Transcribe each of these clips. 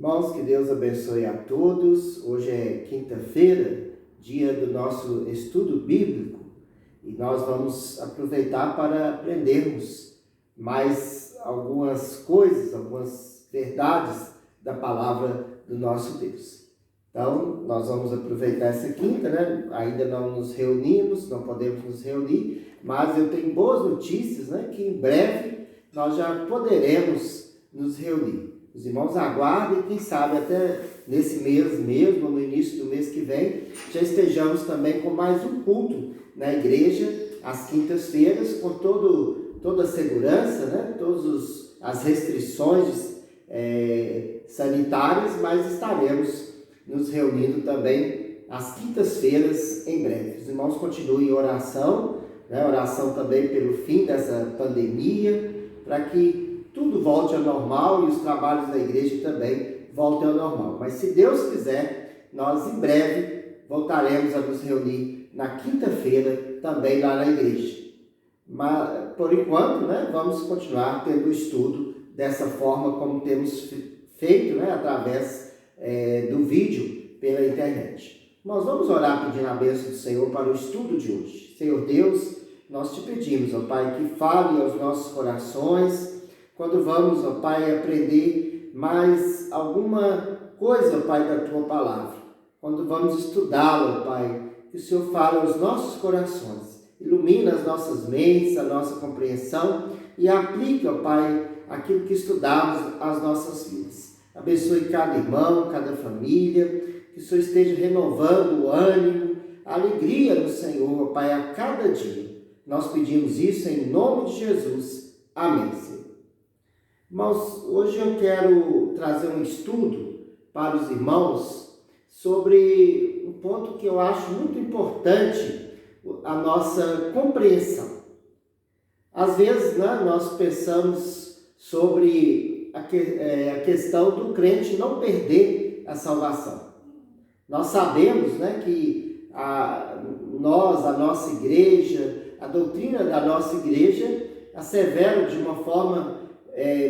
Irmãos, que Deus abençoe a todos. Hoje é quinta-feira, dia do nosso estudo bíblico, e nós vamos aproveitar para aprendermos mais algumas coisas, algumas verdades da palavra do nosso Deus. Então, nós vamos aproveitar essa quinta, né? Ainda não nos reunimos, não podemos nos reunir, mas eu tenho boas notícias, né? Que em breve nós já poderemos nos reunir. Os irmãos aguardem, quem sabe até nesse mês mesmo, no início do mês que vem, já estejamos também com mais um culto na igreja, às quintas-feiras, com toda a segurança, né? Todas as restrições sanitárias, mas estaremos nos reunindo também às quintas-feiras em breve. Os irmãos continuem em oração, né? Oração também pelo fim dessa pandemia, para que tudo volte ao normal e os trabalhos da igreja também voltem ao normal. Mas se Deus quiser, nós em breve voltaremos a nos reunir na quinta-feira também lá na igreja. Mas, por enquanto, né, vamos continuar tendo o estudo dessa forma como temos feito, né, através do vídeo pela internet. Nós vamos orar pedindo a bênção do Senhor para o estudo de hoje. Senhor Deus, nós te pedimos, ó Pai, que fale aos nossos corações, quando vamos, ó Pai, aprender mais alguma coisa, ó Pai, da Tua Palavra. Quando vamos estudá-la, ó Pai, que o Senhor fale aos nossos corações. Ilumina as nossas mentes, a nossa compreensão e aplique, ó Pai, aquilo que estudamos às nossas vidas. Abençoe cada irmão, cada família, que o Senhor esteja renovando o ânimo, a alegria do Senhor, ó Pai, a cada dia. Nós pedimos isso em nome de Jesus. Amém, Senhor. Irmãos, hoje eu quero trazer um estudo para os irmãos sobre um ponto que eu acho muito importante, a nossa compreensão. Às vezes, né, nós pensamos sobre a questão do crente não perder a salvação. Nós sabemos, né, que a nossa igreja, a doutrina da nossa igreja assevera de uma forma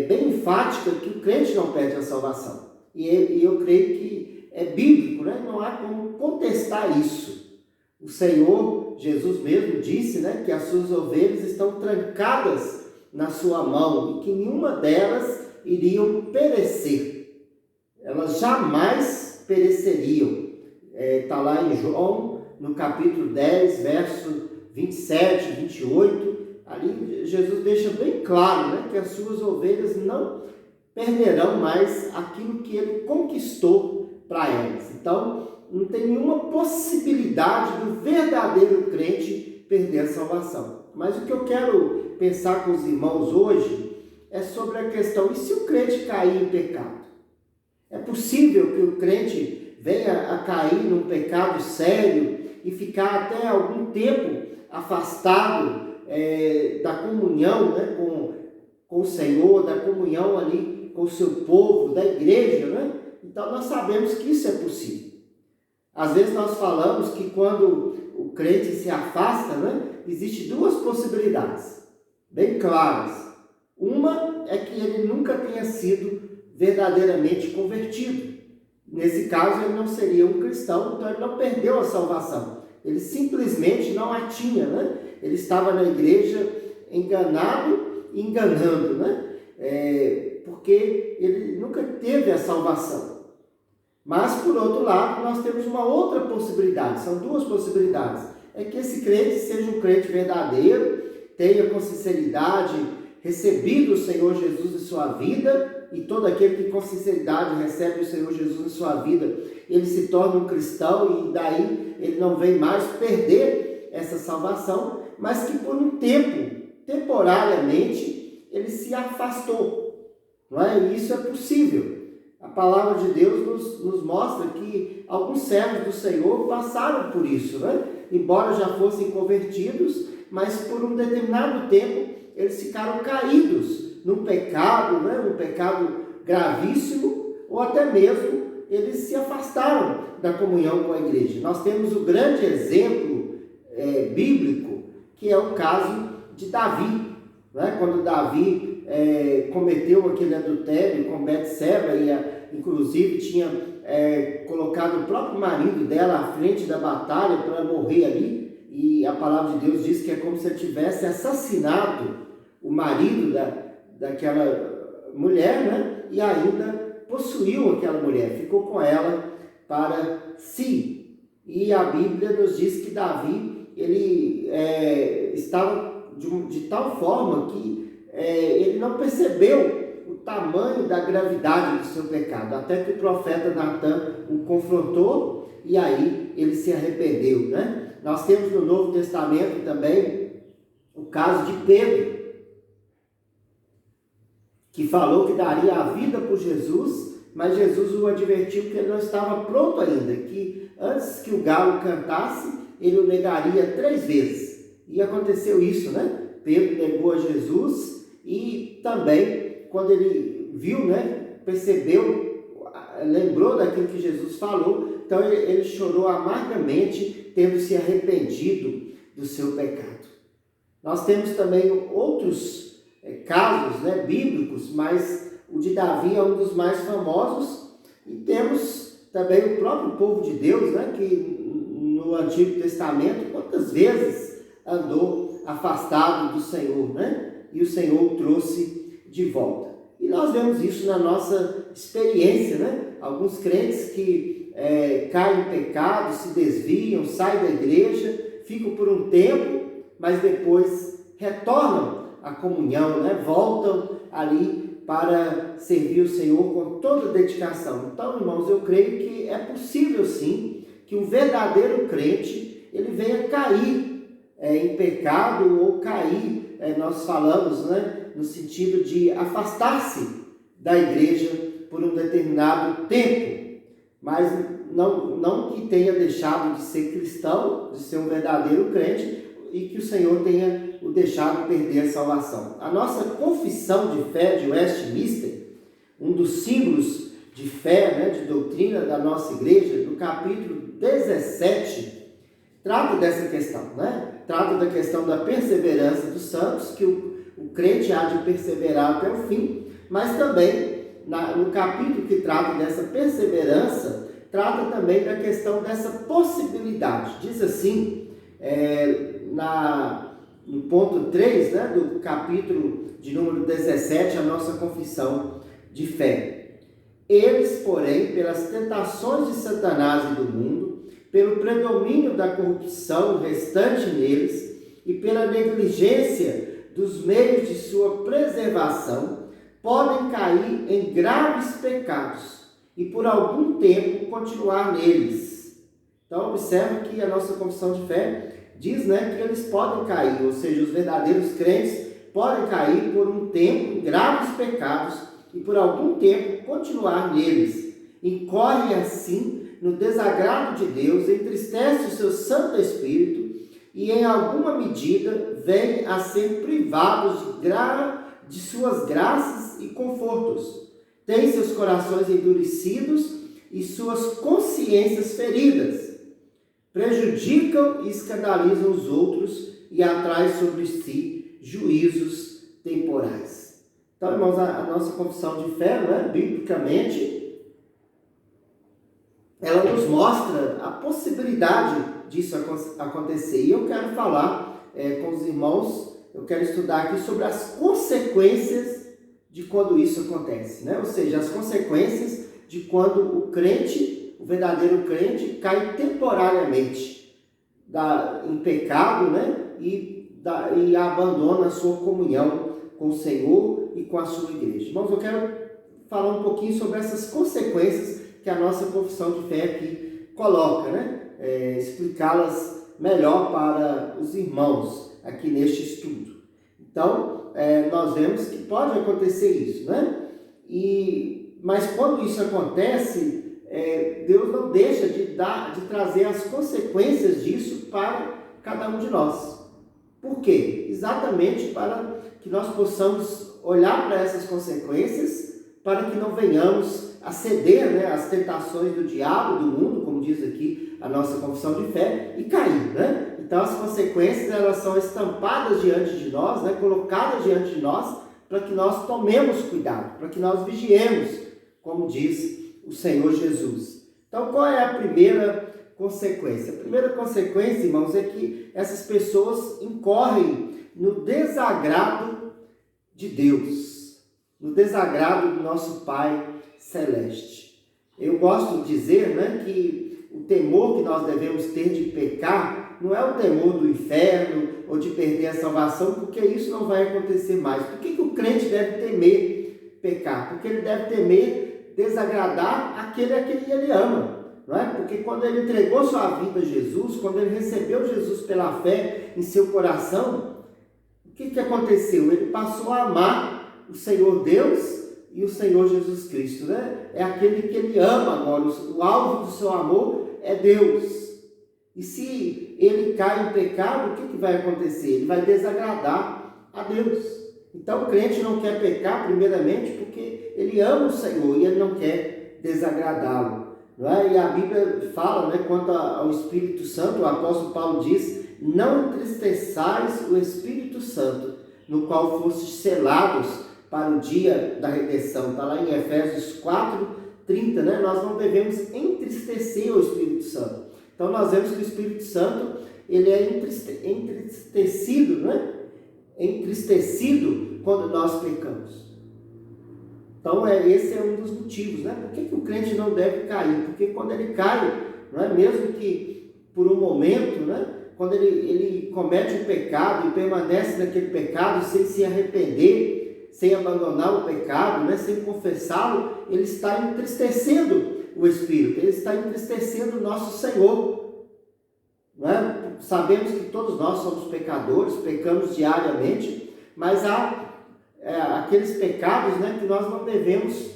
bem enfática que o crente não perde a salvação. E eu creio que é bíblico, né? Não há como contestar isso. O Senhor Jesus mesmo disse, né, que as suas ovelhas estão trancadas na sua mão e que nenhuma delas iriam perecer. Elas jamais pereceriam. Está lá em João, no capítulo 10, verso 27, 28, ali Jesus deixa bem claro, né, que as suas ovelhas não perderão mais aquilo que ele conquistou para elas. Então, não tem nenhuma possibilidade do verdadeiro crente perder a salvação. Mas o que eu quero pensar com os irmãos hoje é sobre a questão, e se o crente cair em pecado? É possível que o crente venha a cair num pecado sério e ficar até algum tempo afastado da comunhão, né, com o Senhor, da comunhão ali com o seu povo, da igreja, né? Então nós sabemos que isso é possível. Às vezes nós falamos que quando o crente se afasta, né, existe duas possibilidades bem claras. Uma é que ele nunca tenha sido verdadeiramente convertido. Nesse caso ele não seria um cristão, então ele não perdeu a salvação. Ele simplesmente não a tinha, né? Ele estava na igreja enganado e enganando, né? Porque ele nunca teve a salvação. Mas, por outro lado, nós temos uma outra possibilidade, são duas possibilidades. É que esse crente seja um crente verdadeiro, tenha com sinceridade recebido o Senhor Jesus em sua vida, e todo aquele que com sinceridade recebe o Senhor Jesus em sua vida, ele se torna um cristão e daí ele não vem mais perder essa salvação, mas que por um tempo, temporariamente, ele se afastou. Não é? E isso é possível. A palavra de Deus nos mostra que alguns servos do Senhor passaram por isso, né? Embora já fossem convertidos, mas por um determinado tempo eles ficaram caídos num pecado, né? Um pecado gravíssimo, ou até mesmo eles se afastaram da comunhão com a igreja. Nós temos o grande exemplo bíblico, que é o caso de Davi, né? Quando Davi cometeu aquele adultério com Betseba e inclusive tinha colocado o próprio marido dela à frente da batalha para morrer ali, e a palavra de Deus diz que é como se ele tivesse assassinado o marido daquela mulher, né? E ainda possuiu aquela mulher, ficou com ela para si. E a Bíblia nos diz que Davi, ele estava de tal forma que ele não percebeu o tamanho da gravidade do seu pecado, até que o profeta Natan o confrontou e aí ele se arrependeu, né? Nós temos no Novo Testamento também o caso de Pedro, que falou que daria a vida por Jesus, mas Jesus o advertiu que ele não estava pronto ainda, que antes que o galo cantasse, ele o negaria 3 vezes. E aconteceu isso, né? Pedro negou a Jesus e também, quando ele viu, né, percebeu, lembrou daquilo que Jesus falou, então ele chorou amargamente, tendo se arrependido do seu pecado. Nós temos também outros casos, né, bíblicos, mas o de Davi é um dos mais famosos, e temos também o próprio povo de Deus, né, que no Antigo Testamento, quantas vezes andou afastado do Senhor, né, e o Senhor o trouxe de volta. E nós vemos isso na nossa experiência, né, alguns crentes que caem em pecado, se desviam, saem da igreja, ficam por um tempo, mas depois retornam à comunhão, né, voltam ali para servir o Senhor com toda a dedicação. Então, irmãos, eu creio que é possível sim que um verdadeiro crente ele venha cair em pecado ou cair, nós falamos, né, no sentido de afastar-se da igreja por um determinado tempo, mas não que tenha deixado de ser cristão, de ser um verdadeiro crente, e que o Senhor tenha o deixado perder a salvação. A nossa confissão de fé de Westminster, um dos símbolos de fé, né, de doutrina da nossa igreja, no capítulo 17, trata dessa questão, né? Trata da questão da perseverança dos santos, que o crente há de perseverar até o fim, mas também no capítulo que trata dessa perseverança, trata também da questão dessa possibilidade. Diz assim, no ponto 3, né, do capítulo de número 17, a nossa confissão de fé. Eles, porém, pelas tentações de Satanás e do mundo, pelo predomínio da corrupção restante neles e pela negligência dos meios de sua preservação, podem cair em graves pecados e por algum tempo continuar neles. Então, observe que a nossa confissão de fé diz, né, que eles podem cair, ou seja, os verdadeiros crentes podem cair por um tempo em graves pecados e por algum tempo continuar neles. Incorre assim no desagrado de Deus, entristece o seu Santo Espírito e em alguma medida vêm a ser privados de suas graças e confortos. Têm seus corações endurecidos e suas consciências feridas. Prejudicam e escandalizam os outros e atraem sobre si juízos temporais. Então, irmãos, a nossa confissão de fé, né, biblicamente, ela nos mostra a possibilidade disso acontecer. E eu quero falar com os irmãos, eu quero estudar aqui sobre as consequências de quando isso acontece, né? Ou seja, as consequências de quando o crente, o verdadeiro crente, cai temporariamente em pecado, né? E abandona a sua comunhão com o Senhor e com a sua igreja. Irmãos, eu quero falar um pouquinho sobre essas consequências que a nossa confissão de fé aqui coloca, né? Explicá-las melhor para os irmãos aqui neste estudo. Então, nós vemos que pode acontecer isso, né? Mas quando isso acontece, Deus não deixa de trazer as consequências disso para cada um de nós. Por quê? Exatamente para que nós possamos olhar para essas consequências, para que não venhamos a ceder, né, às tentações do diabo, do mundo, como diz aqui a nossa confissão de fé, e cair, né? Então as consequências, elas são estampadas diante de nós, né, colocadas diante de nós, para que nós tomemos cuidado, para que nós vigiemos, como diz o Senhor Jesus. Então, qual é a primeira consequência? A primeira consequência, irmãos, é que essas pessoas incorrem no desagrado de Deus, no desagrado do nosso Pai Celeste. Eu gosto de dizer, né, que o temor que nós devemos ter de pecar não é o temor do inferno ou de perder a salvação, porque isso não vai acontecer mais. Por que o crente deve temer pecar? Porque ele deve temer desagradar aquele a quem ele ama. Não é? Porque quando ele entregou sua vida a Jesus, quando ele recebeu Jesus pela fé em seu coração, o que aconteceu? Ele passou a amar o Senhor Deus e o Senhor Jesus Cristo, né? É aquele que ele ama agora, o alvo do seu amor é Deus. E se ele cai em pecado, o que vai acontecer? Ele vai desagradar a Deus. Então o crente não quer pecar, primeiramente, porque ele ama o Senhor e ele não quer desagradá-lo. Não é? E a Bíblia fala, né, quanto ao Espírito Santo, o apóstolo Paulo diz: não entristeçais o Espírito Santo, no qual fostes selados para o dia da redenção. Está lá em Efésios 4:30, né? Nós não devemos entristecer o Espírito Santo. Então nós vemos que o Espírito Santo, ele é entristecido, né? Entristecido quando nós pecamos. Então esse é um dos motivos, né? Por que o crente não deve cair? Porque quando ele cai, não é? Mesmo que por um momento, né? Quando ele comete um pecado e permanece naquele pecado sem se arrepender, sem abandonar o pecado, né? Sem confessá-lo, ele está entristecendo o Espírito, ele está entristecendo o nosso Senhor. Não é? Sabemos que todos nós somos pecadores, pecamos diariamente, mas há aqueles pecados, né, que nós não devemos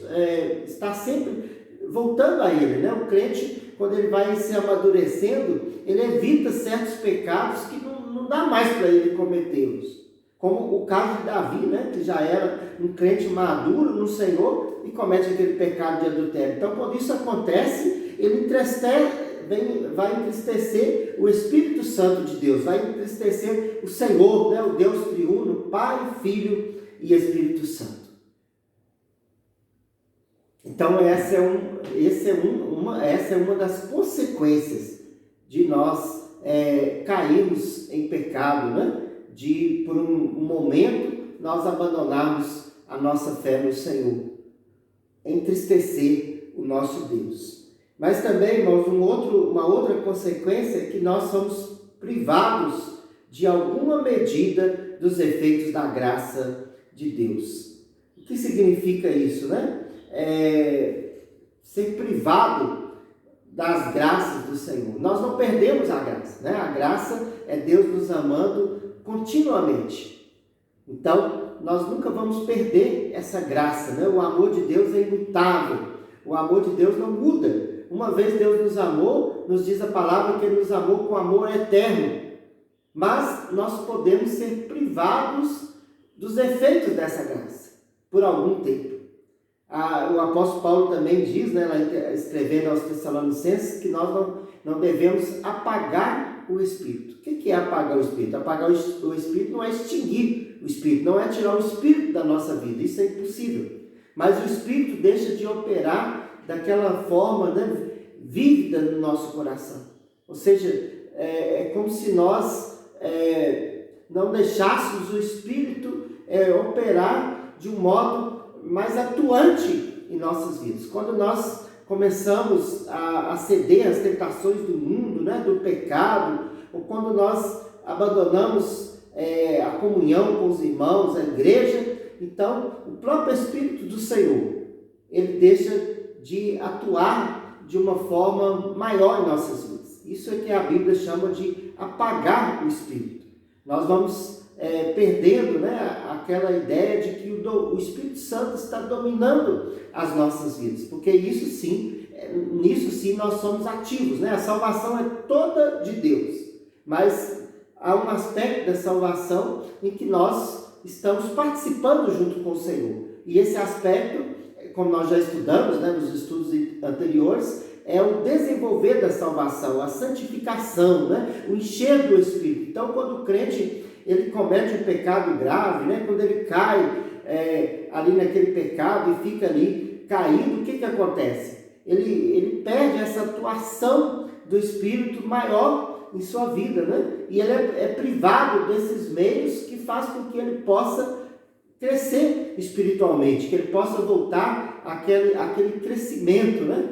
estar sempre voltando a ele, né? O crente, quando ele vai se amadurecendo, ele evita certos pecados que não dá mais para ele cometê-los. Como o caso de Davi, né, que já era um crente maduro no Senhor e comete aquele pecado de adultério. Então, quando isso acontece, ele vai entristecer o Espírito Santo de Deus, vai entristecer o Senhor, né, o Deus triuno, Pai, Filho e Espírito Santo. Então essa é uma das consequências de nós cairmos em pecado, né? De por um momento nós abandonarmos a nossa fé no Senhor, entristecer o nosso Deus. Mas também, irmãos, uma outra consequência é que nós somos privados de alguma medida dos efeitos da graça de Deus. O que significa isso, né? Ser privado das graças do Senhor. Nós não perdemos a graça, né? A graça é Deus nos amando continuamente. Então, nós nunca vamos perder essa graça, né? O amor de Deus é imutável. O amor de Deus não muda. Uma vez Deus nos amou, nos diz a palavra que Ele nos amou com amor eterno. Mas nós podemos ser privados dos efeitos dessa graça por algum tempo. O apóstolo Paulo também diz, né, lá escrevendo aos Tessalonicenses, que nós não devemos apagar o Espírito. O que é apagar o Espírito? Apagar o Espírito não é extinguir o Espírito, não é tirar o Espírito da nossa vida, isso é impossível. Mas o Espírito deixa de operar daquela forma, né, vívida no nosso coração. Ou seja, é como se nós não deixássemos o Espírito operar de um modo mais atuante em nossas vidas. Quando nós começamos a ceder às tentações do mundo, né, do pecado, ou quando nós abandonamos a comunhão com os irmãos, a igreja, então o próprio Espírito do Senhor, ele deixa de atuar de uma forma maior em nossas vidas. Isso é que a Bíblia chama de apagar o Espírito. Nós vamos perdendo, né, aquela ideia de que o Espírito Santo está dominando as nossas vidas, porque nisso sim nós somos ativos, né? A salvação é toda de Deus, mas há um aspecto da salvação em que nós estamos participando junto com o Senhor, e esse aspecto, como nós já estudamos, né, nos estudos anteriores, é o desenvolver da salvação, a santificação, né, o encher do Espírito. Então, quando o crente ele comete um pecado grave, né, quando ele cai ali naquele pecado e fica ali caído, o que acontece? Ele perde essa atuação do Espírito maior em sua vida, né? E ele é privado desses meios que faz com que ele possa crescer espiritualmente, que ele possa voltar àquele crescimento, né?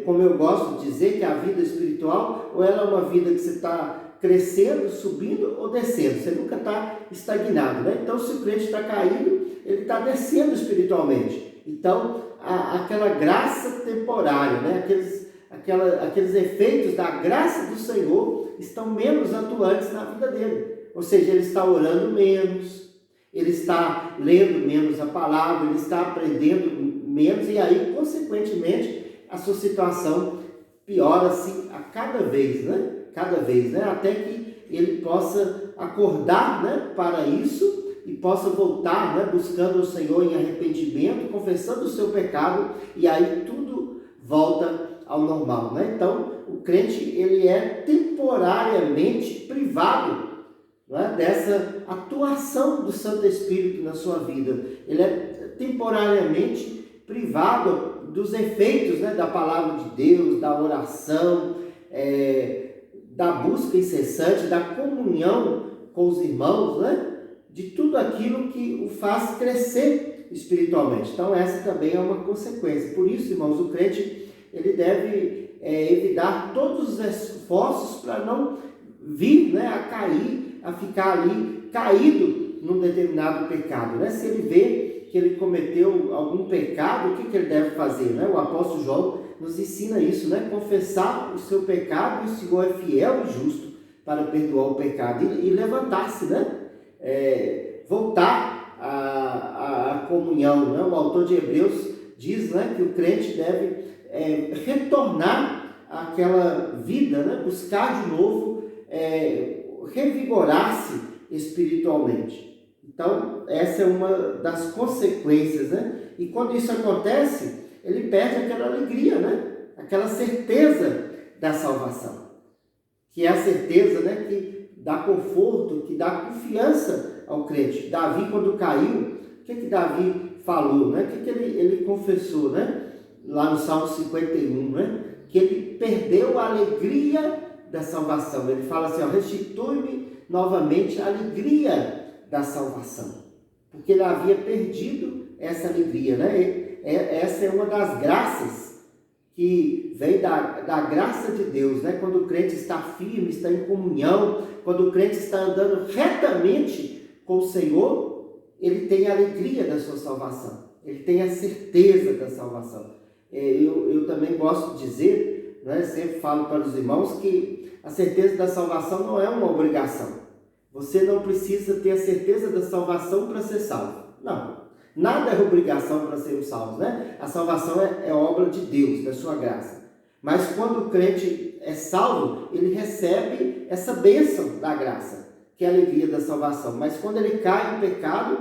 Como eu gosto de dizer, que a vida espiritual, ou ela é uma vida que você está crescendo, subindo ou descendo, você nunca está estagnado, né? Então, se o crente está caído, ele está descendo espiritualmente. Então, aquela graça temporária, né? Aqueles efeitos da graça do Senhor estão menos atuantes na vida dele. Ou seja, ele está orando menos, ele está lendo menos a palavra, ele está aprendendo menos, e aí, consequentemente, a sua situação piora-se a cada vez, né? Cada vez, né? Até que ele possa acordar, né, para isso e possa voltar, né, buscando o Senhor em arrependimento, confessando o seu pecado, e aí tudo volta ao normal, né? Então, o crente, ele é temporariamente privado, né, dessa atuação do Santo Espírito na sua vida. Ele é temporariamente privado dos efeitos, né, da palavra de Deus, da oração, da busca incessante, da comunhão com os irmãos, né? De tudo aquilo que o faz crescer espiritualmente. Então, essa também é uma consequência. Por isso, irmãos, o crente, ele deve evitar todos os esforços para não vir, né, a cair, a ficar ali caído num determinado pecado, né? Se ele vê que ele cometeu algum pecado, o que ele deve fazer, né? O apóstolo João nos ensina isso, né? Confessar o seu pecado, e o Senhor é fiel e justo para perdoar o pecado e levantar-se, né? Voltar à comunhão, né? O autor de Hebreus diz, né, que o crente deve retornar àquela vida, né? Buscar de novo, revigorar-se espiritualmente. Então, essa é uma das consequências, né? E quando isso acontece, ele perde aquela alegria, né? Aquela certeza da salvação, que é a certeza, né, que dá conforto, que dá confiança ao crente. Davi, quando caiu, o que Davi falou, né? O que ele confessou, né? Lá no Salmo 51, né? Que ele perdeu a alegria da salvação. Ele fala assim, restitui-me novamente a alegria da salvação, porque ele havia perdido essa alegria, né? Essa é uma das graças que vem da graça de Deus, né? Quando o crente está firme, está em comunhão, quando o crente está andando retamente com o Senhor, ele tem a alegria da sua salvação, ele tem a certeza da salvação. Eu também gosto de dizer, né? Sempre falo para os irmãos que a certeza da salvação não é uma obrigação. Você não precisa ter a certeza da salvação para ser salvo. Não. Nada é obrigação para sermos salvos, né? A salvação é obra de Deus, da sua graça. Mas quando o crente é salvo, ele recebe essa bênção da graça, que é a alegria da salvação. Mas quando ele cai em pecado,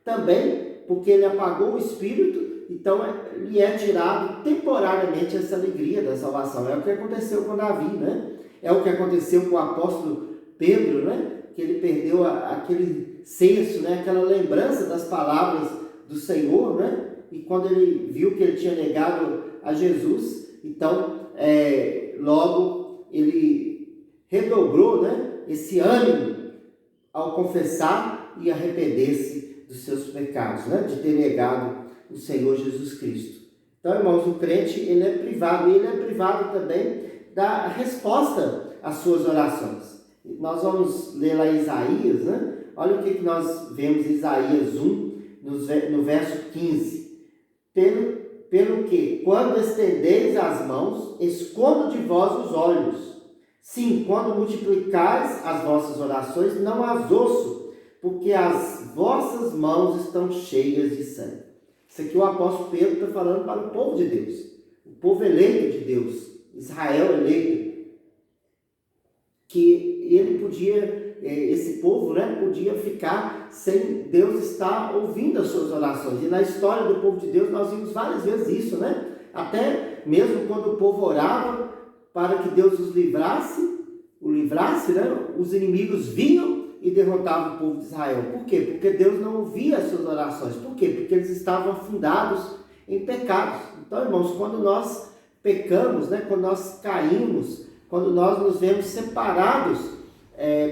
também, porque ele apagou o Espírito, então lhe é tirado temporariamente essa alegria da salvação. É o que aconteceu com Davi, né? É o que aconteceu com o apóstolo Pedro, né? Que ele perdeu aquele senso, né? Aquela lembrança das palavras do Senhor, né? E quando ele viu que ele tinha negado a Jesus, então logo ele redobrou, né, esse ânimo ao confessar e arrepender-se dos seus pecados, né? De ter negado o Senhor Jesus Cristo. Então, irmãos, o crente, ele é privado, e ele é privado também da resposta às suas orações. Nós vamos ler lá Isaías, né? Olha o que nós vemos em Isaías 1, no verso 15. Pelo que, quando estendeis as mãos, escondo de vós os olhos. Sim, quando multiplicais as vossas orações, não as ouço, porque as vossas mãos estão cheias de sangue. Isso aqui o apóstolo Pedro está falando para o povo de Deus, o povo eleito de Deus, Israel eleito, que ele podia, esse povo, né, podia ficar sem Deus estar ouvindo as suas orações. E na história do povo de Deus nós vimos várias vezes isso, né? Até mesmo quando o povo orava para que Deus o livrasse, né? Os inimigos vinham e e derrotava o povo de Israel. Por quê? Porque Deus não ouvia as suas orações. Por quê? Porque eles estavam afundados em pecados. Então, irmãos, quando nós pecamos, né, quando nós caímos, quando nós nos vemos separados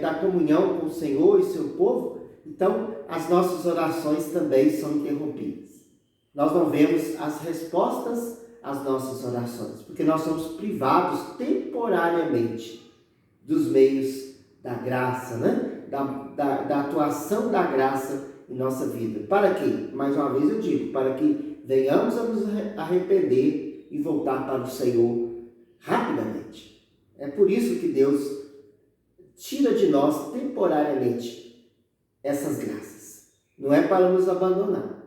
da comunhão com o Senhor e seu povo, então as nossas orações também são interrompidas. Nós não vemos as respostas às nossas orações, porque nós somos privados temporariamente dos meios da graça, né? da atuação da graça em nossa vida. Para quê? Mais uma vez eu digo, para que venhamos a nos arrepender e voltar para o Senhor rapidamente. É por isso que Deus tira de nós temporariamente essas graças. Não é para nos abandonar.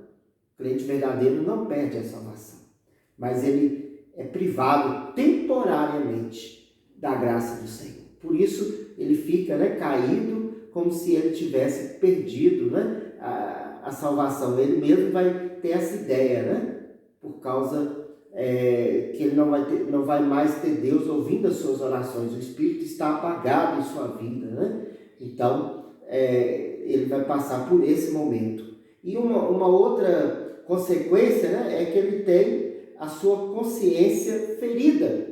O crente verdadeiro não perde a salvação, mas ele é privado temporariamente da graça do Senhor. Por isso ele fica, né, caído, como se ele tivesse perdido, né, a salvação. Ele mesmo vai ter essa ideia, né, por causa que ele não vai mais ter Deus ouvindo as suas orações. O Espírito está apagado em sua vida, né? Então ele vai passar por esse momento. E uma outra consequência, né, é que ele tem a sua consciência ferida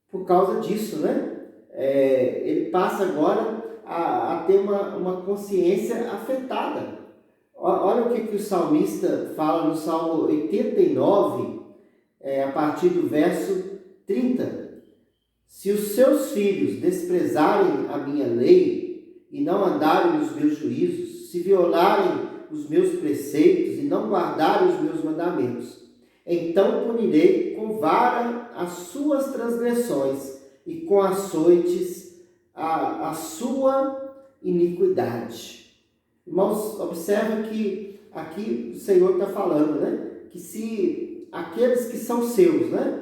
por causa disso, né? Ele passa agora a ter uma consciência afetada. Olha o que o salmista fala no Salmo 89, a partir do verso 30. Se os seus filhos desprezarem a minha lei e não andarem nos meus juízos, se violarem os meus preceitos e não guardarem os meus mandamentos, então punirei com vara as suas transgressões e com açoites a sua iniquidade. Irmãos, observe que aqui o Senhor está falando, né? Que se aqueles que são seus, né,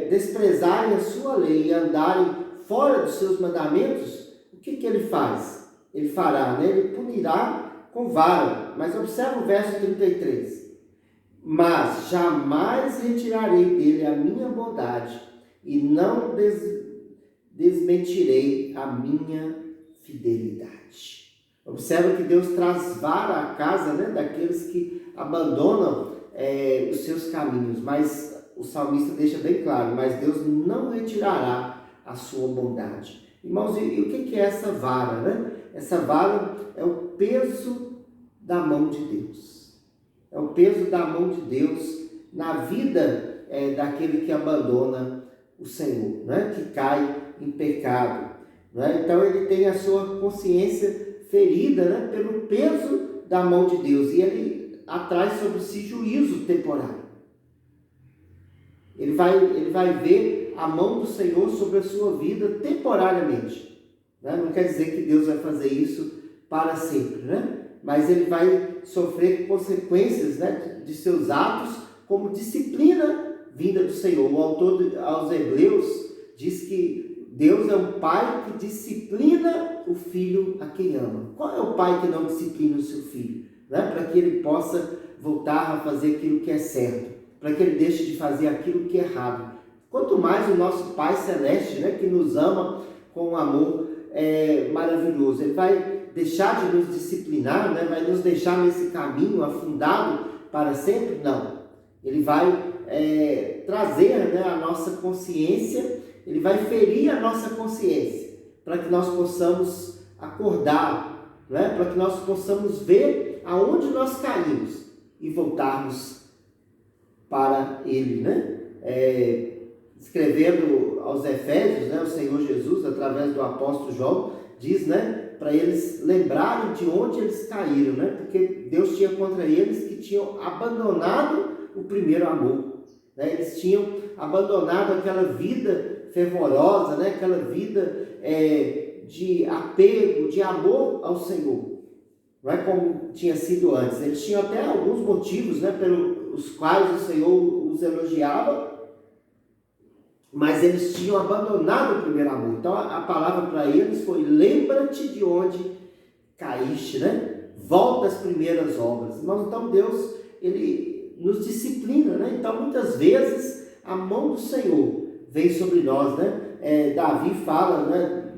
desprezarem a sua lei e andarem fora dos seus mandamentos, o que ele faz? Ele fará, né? Ele punirá com vara. Mas observe o verso 33. Mas jamais retirarei dele a minha bondade e não desmentirei a minha fidelidade. Observe que Deus traz vara à casa, né, daqueles que abandonam os seus caminhos, mas o salmista deixa bem claro, mas Deus não retirará a sua bondade. Irmãos, e o que é essa vara, né? Essa vara é o peso da mão de Deus. É o peso da mão de Deus na vida daquele que abandona o Senhor, né? Que cai em pecado. Né? Então ele tem a sua consciência ferida, né, pelo peso da mão de Deus, e ele atrai sobre si juízo temporário. Ele vai ver a mão do Senhor sobre a sua vida temporariamente. Né? Não quer dizer que Deus vai fazer isso para sempre, né? Mas ele vai sofrer consequências, né, de seus atos como disciplina vinda do Senhor. O autor aos Hebreus diz que Deus é um pai que disciplina o filho a quem ama. Qual é o pai que não disciplina o seu filho? Né? Para que ele possa voltar a fazer aquilo que é certo, para que ele deixe de fazer aquilo que é errado. Quanto mais o nosso Pai Celeste, né, que nos ama com um amor maravilhoso, ele vai deixar de nos disciplinar, né, vai nos deixar nesse caminho afundado para sempre? Não. Ele vai trazer, né, a nossa consciência, ele vai ferir a nossa consciência, para que nós possamos acordar, né, para que nós possamos ver aonde nós caímos e voltarmos para Ele, né? Escrevendo aos Efésios, né, o Senhor Jesus, através do apóstolo João, diz, né, para eles lembrarem de onde eles caíram, né? Porque Deus tinha contra eles que tinham abandonado o primeiro amor, né? Eles tinham abandonado aquela vida fervorosa, né? Aquela vida de apego, de amor ao Senhor, não é como tinha sido antes. Eles tinham até alguns motivos, né, pelos quais o Senhor os elogiava, mas eles tinham abandonado o primeiro amor. Então a palavra para eles foi: lembra-te de onde caíste, né? Volta às primeiras obras. Mas então Deus, ele nos disciplina, né? Então muitas vezes a mão do Senhor vem sobre nós, né? Davi fala, né,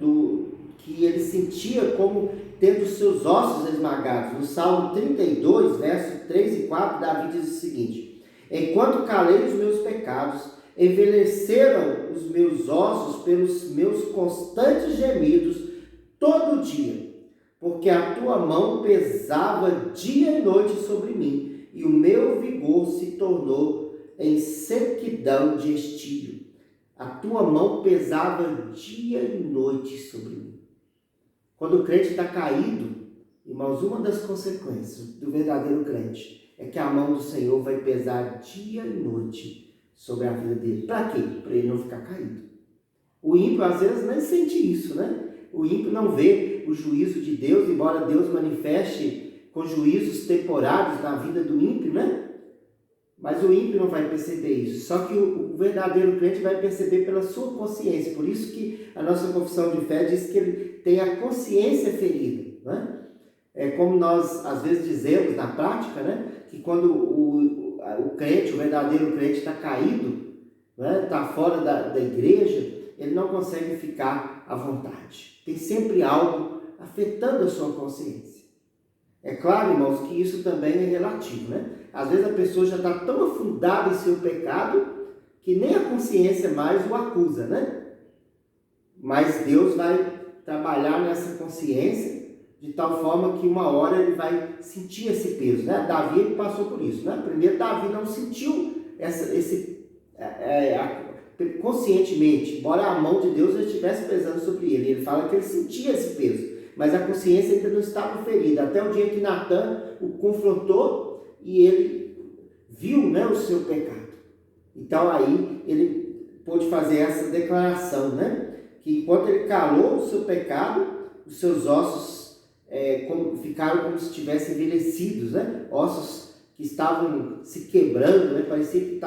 que ele sentia como tendo seus ossos esmagados. No Salmo 32, versos 3 e 4, Davi diz o seguinte: enquanto calei os meus pecados, envelheceram os meus ossos pelos meus constantes gemidos todo dia, porque a tua mão pesava dia e noite sobre mim, e o meu vigor se tornou em sequidão de estio. A tua mão pesava dia e noite sobre mim. Quando o crente está caído, irmãos, uma das consequências do verdadeiro crente é que a mão do Senhor vai pesar dia e noite sobre a vida dele. Para quê? Para ele não ficar caído. O ímpio às vezes nem sente isso, né? O ímpio não vê o juízo de Deus, embora Deus manifeste com juízos temporários na vida do ímpio, né? Mas o ímpio não vai perceber isso. Só que o verdadeiro crente vai perceber pela sua consciência. Por isso que a nossa confissão de fé diz que ele tem a consciência ferida, né? É como nós às vezes dizemos na prática, né? Que quando o crente, o verdadeiro crente está caído, né? Está fora da igreja, ele não consegue ficar à vontade. Tem sempre algo afetando a sua consciência. É claro, irmãos, que isso também é relativo, né? Às vezes a pessoa já está tão afundada em seu pecado que nem a consciência mais o acusa, né? Mas Deus vai trabalhar nessa consciência de tal forma que uma hora ele vai sentir esse peso, né? Davi ele passou por isso, né? Primeiro Davi não sentiu conscientemente, embora a mão de Deus já estivesse pesando sobre ele. Ele fala que ele sentia esse peso, mas a consciência ainda não estava ferida, até o dia que Natan o confrontou e ele viu, né, o seu pecado. Então aí ele pôde fazer essa declaração, né, que enquanto ele calou o seu pecado, os seus ossos ficaram como se estivessem envelhecidos, né, ossos que estavam se quebrando, né, parecia que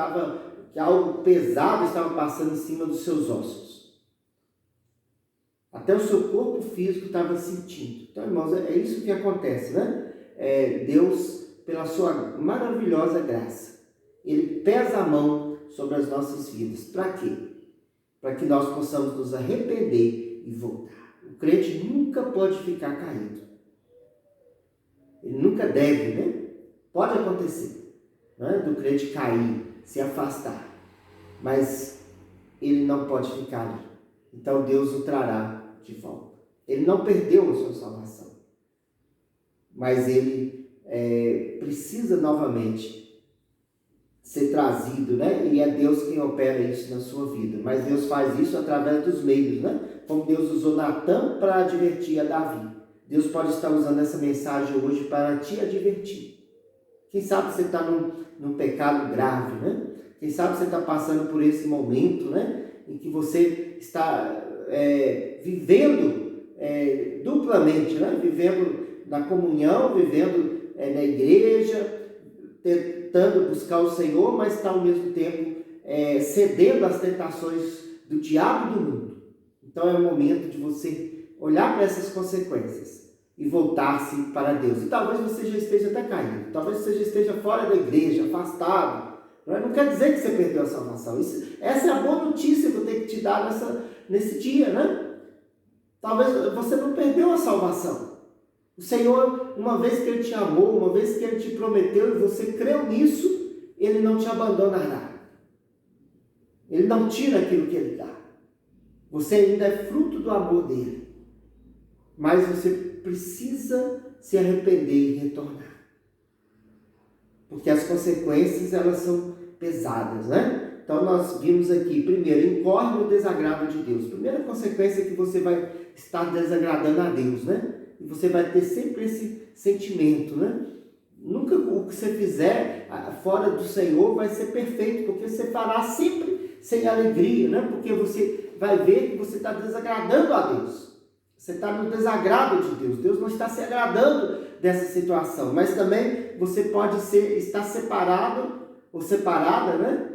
algo pesado estava passando em cima dos seus ossos. Até o seu corpo físico estava sentindo. Então, irmãos, é isso que acontece, né? Deus, pela sua maravilhosa graça, Ele pesa a mão sobre as nossas vidas. Para quê? Para que nós possamos nos arrepender e voltar. O crente nunca pode ficar caído. Ele nunca deve, né? Pode acontecer, né? Do crente cair, se afastar. Mas ele não pode ficar ali. Então Deus o trará de volta. Ele não perdeu a sua salvação. Mas ele precisa novamente ser trazido, né? E é Deus quem opera isso na sua vida. Mas Deus faz isso através dos meios, né? Como Deus usou Natan para advertir a Davi. Deus pode estar usando essa mensagem hoje para te advertir. Quem sabe você está num pecado grave, né? Quem sabe você está passando por esse momento, né? Em que você está vivendo duplamente, né? Vivendo na comunhão, vivendo na igreja, tentando buscar o Senhor, mas está ao mesmo tempo cedendo às tentações do diabo e do mundo. Então é o momento de você olhar para essas consequências e voltar-se para Deus. E talvez você já esteja até caído, talvez você já esteja fora da igreja, afastado. Não quer dizer que você perdeu a salvação. Essa é a boa notícia que eu tenho que te dar nesse dia, né? Talvez você não perdeu a salvação. O Senhor, uma vez que Ele te amou, uma vez que Ele te prometeu e você creu nisso, Ele não te abandonará. Ele não tira aquilo que Ele dá. Você ainda é fruto do amor dEle. Mas você precisa se arrepender e retornar. Porque as consequências, elas são pesadas, né? Então nós vimos aqui, primeiro, incorre no desagrado de Deus. Primeira consequência é que você vai estar desagradando a Deus, né? E você vai ter sempre esse sentimento, né? Nunca o que você fizer fora do Senhor vai ser perfeito, porque você fará sempre sem alegria, né? Porque você vai ver que você está desagradando a Deus. Você está no desagrado de Deus. Deus não está se agradando dessa situação. Mas também você pode estar separado ou separada, né?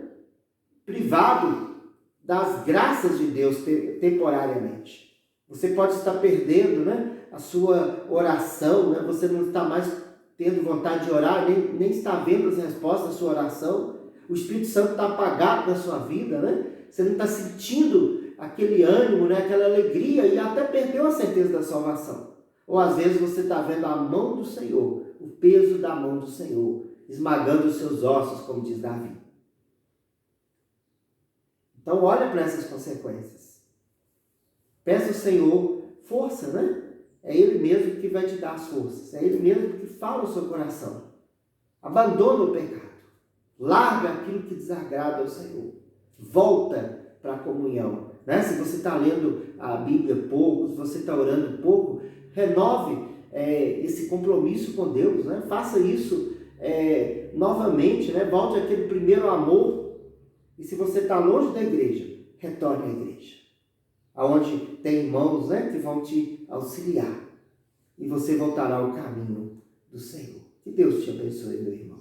Privado das graças de Deus temporariamente. Você pode estar perdendo, né, a sua oração, né? Você não está mais tendo vontade de orar, nem está vendo as respostas da sua oração. O Espírito Santo está apagado na sua vida, né? Você não está sentindo aquele ânimo, né? Aquela alegria e até perdeu a certeza da salvação. Ou às vezes você está vendo a mão do Senhor, o peso da mão do Senhor, esmagando os seus ossos, como diz Davi. Então olha para essas consequências. Peça ao Senhor força, né? É Ele mesmo que vai te dar as forças. É Ele mesmo que fala o seu coração. Abandona o pecado. Larga aquilo que desagrada ao Senhor. Volta para a comunhão. Né? Se você está lendo a Bíblia pouco, se você está orando pouco, renove esse compromisso com Deus. Né? Faça isso novamente. Né? Volte àquele primeiro amor. E se você está longe da igreja, retorne à igreja. Onde tem irmãos, né, que vão te auxiliar. E você voltará ao caminho do Senhor. Que Deus te abençoe, meu irmão.